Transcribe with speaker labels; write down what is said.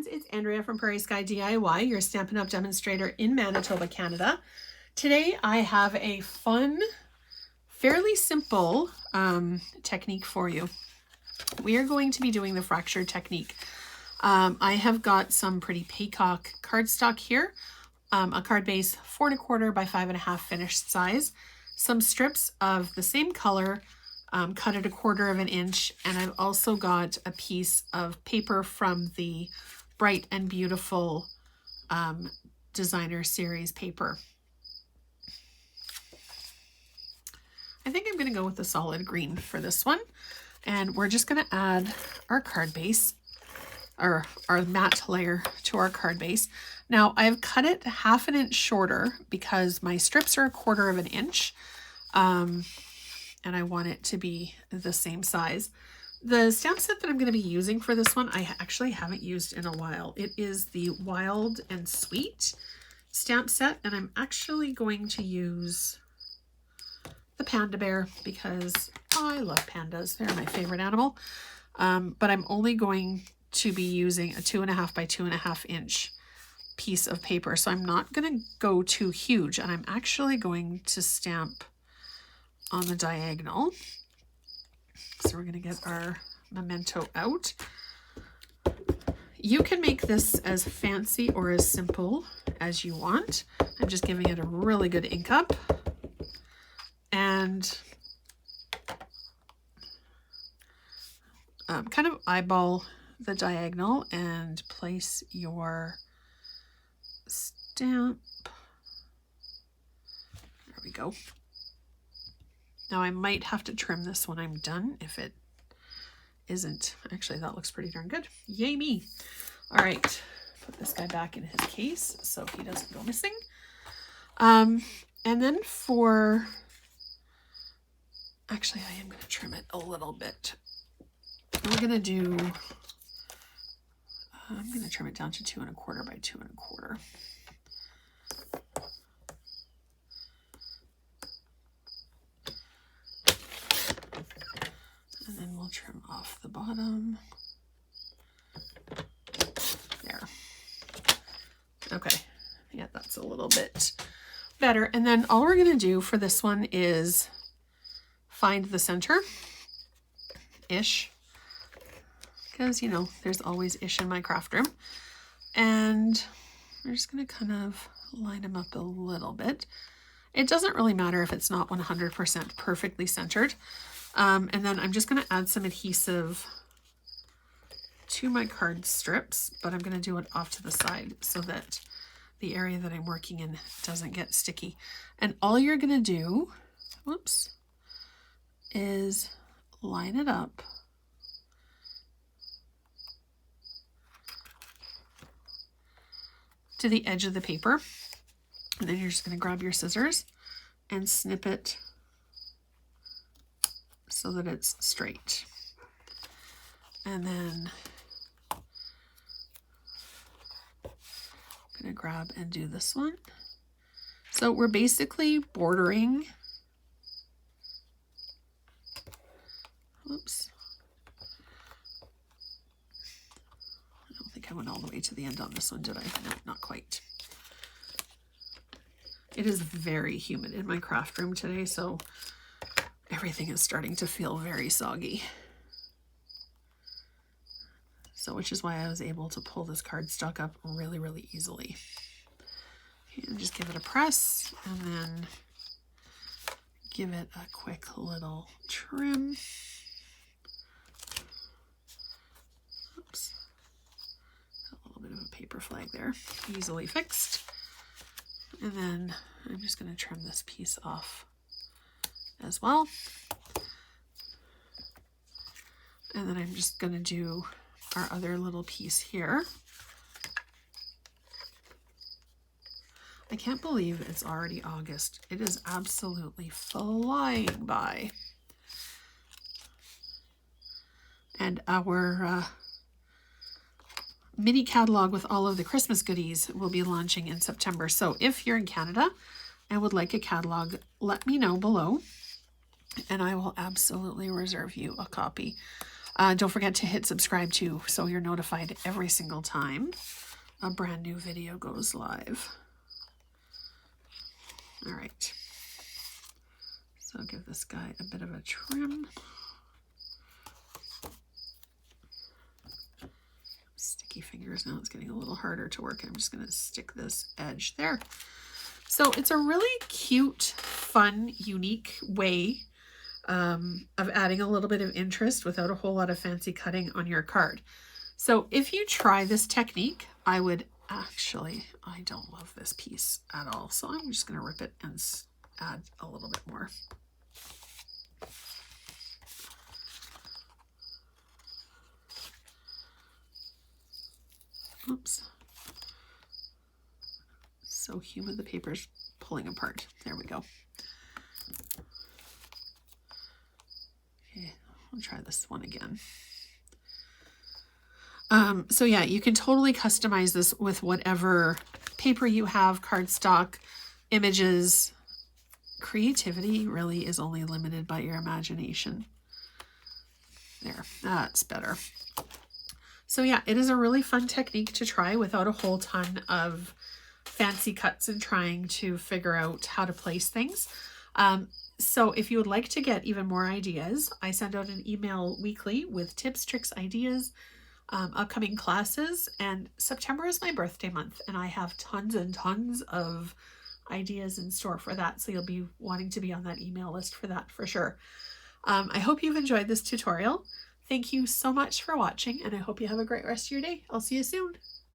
Speaker 1: friends, it's Andrea from Prairie Sky DIY, your Stampin' Up! Demonstrator in Manitoba, Canada. Today I have a fun, fairly simple technique for you. We are going to be doing the fracture technique. I have got some pretty Peacock cardstock here, a card base 4 1/4 by 5 1/2 finished size, some strips of the same color, cut at 1/4 inch, and I've also got a piece of paper from the Bright and Beautiful designer series paper. I think I'm going to go with the solid green for this one, and we're just going to add our card base, or our matte layer, to our card base. Now I've cut it 1/2 inch shorter because my strips are 1/4 inch. And I want it to be the same size. The stamp set that I'm going to be using for this one, I actually haven't used in a while. It is the Wild and Sweet stamp set, and I'm actually going to use the Panda Bear because I love pandas. They're my favorite animal. But I'm only going to be using a 2 1/2 by 2 1/2 inch piece of paper. So I'm not going to go too huge, and I'm actually going to stamp on the diagonal. So we're going to get our memento out. You can make this as fancy or as simple as you want. I'm just giving it a really good ink up. And kind of eyeball the diagonal and place your stamp. There we go. Now I might have to trim this when I'm done if it isn't. Actually, that looks pretty darn good. Yay me. All right, put this guy back in his case so he doesn't go missing. And then for, actually I am going to trim it a little bit. We're going to do, I'm going to trim it down to 2 1/4 by 2 1/4. And then we'll trim off the bottom. There. Okay. Yeah, that's a little bit better. And then all we're going to do for this one is find the center-ish. Because, you know, there's always ish in my craft room. And we're just going to kind of line them up a little bit. It doesn't really matter if it's not 100% perfectly centered. And then I'm just going to add some adhesive to my card strips, but I'm going to do it off to the side so that the area that I'm working in doesn't get sticky. And all you're going to do, whoops, is line it up to the edge of the paper. And then you're just going to grab your scissors and snip it so that it's straight. And then I'm going to grab and do this one. So we're basically bordering, whoops, I don't think I went all the way to the end on this one, did I? No, not quite. It is very humid in my craft room today, so everything is starting to feel very soggy. So, which is why I was able to pull this cardstock up really, really easily. And just give it a press, and then give it a quick little trim. Oops. A little bit of a paper flag there. Easily fixed. And then I'm just going to trim this piece off as well. And then I'm just going to do our other little piece here. I can't believe it's already August. It is absolutely flying by. And our mini catalog with all of the Christmas goodies will be launching in September. So if you're in Canada and would like a catalog, let me know below, and I will absolutely reserve you a copy. Don't forget to hit subscribe too, so you're notified every single time a brand new video goes live. All right. So I'll give this guy a bit of a trim. Sticky fingers now. It's getting a little harder to work. I'm just going to stick this edge there. So it's a really cute, fun, unique way of adding a little bit of interest without a whole lot of fancy cutting on your card. So if you try this technique, I would actually, I don't love this piece at all. So I'm just going to rip it and add a little bit more. Oops. So humid, the paper's pulling apart. There we go. Okay, I'll try this one again. So yeah, you can totally customize this with whatever paper you have, cardstock, images. Creativity really is only limited by your imagination. There, that's better. So yeah, it is a really fun technique to try without a whole ton of fancy cuts and trying to figure out how to place things. So if you would like to get even more ideas, I send out an email weekly with tips, tricks, ideas, upcoming classes, and September is my birthday month and I have tons and tons of ideas in store for that. So you'll be wanting to be on that email list for that for sure. I hope you've enjoyed this tutorial. Thank you so much for watching and I hope you have a great rest of your day. I'll see you soon.